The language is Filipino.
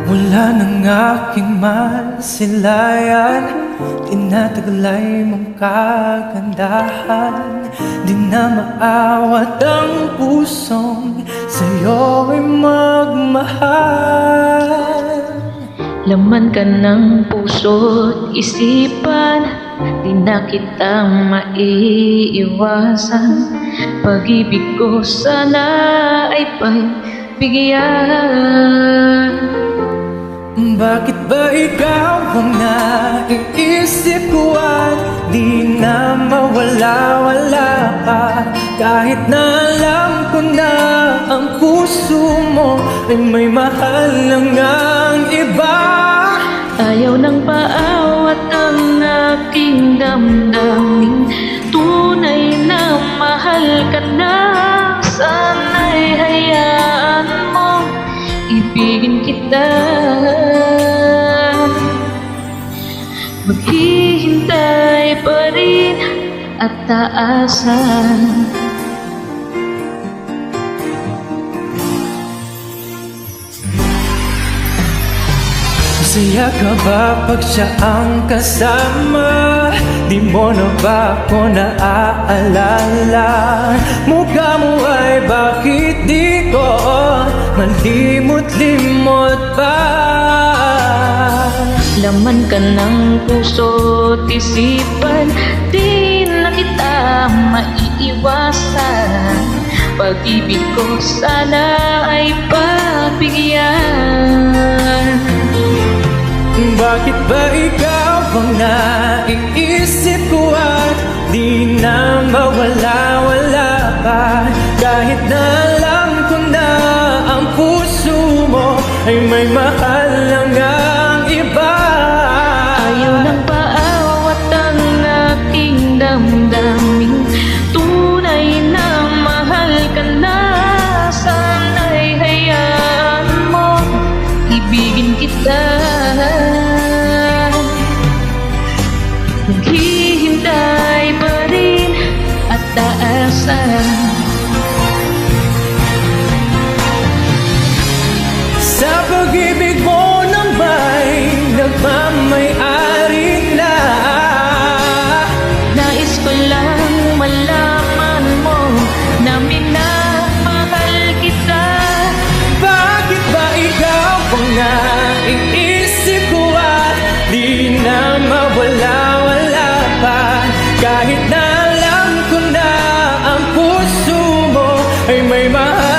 Mula ng aking masilayan, tinataglay mong kagandahan. Di na maawat ang pusong sa'yo'y magmahal. Laman ka ng puso't isipan, di na kita maiiwasan. Pag-ibig ko sana ay pagbigyan. Bakit ba ikaw ang naiisip ko at di na mawala-wala ka? Kahit na alam ko na ang puso mo ay may mahal lang ang iba. Ayaw ng paawat ang aking damdamin, tunay na mahal ka na. Sana'y hayaan mo, ibigin kita. Maghihintay pa rin at taasan. Masaya ka ba pag siya ang kasama? Di mo na ba ako naaalala? Mukha mo ay bakit di ko malimot-limot pa? Laman ka ng puso't isipan, di na kita maiiwasan. Pag-ibig ko sana ay pagbigyan. Bakit ba ikaw ang naiisip ko at di na mawala-wala pa? Kahit na alam ko na ang puso mo ay may mahal lang ang iba. Ayaw ng paawat ang aking damdamin, tunay na mahal ka na. Sana'y hayaan mo, ibigin kita. Maghihintay pa rin at taasan. Sa pag-ibig mo nang may nagmamay-ari na, Nais ko lang malaman mo na minamahal kita. bakit ba ikaw ang naiisip ko at di na mawala-wala pa? Kahit na alam ko na ang puso mo ay may mahal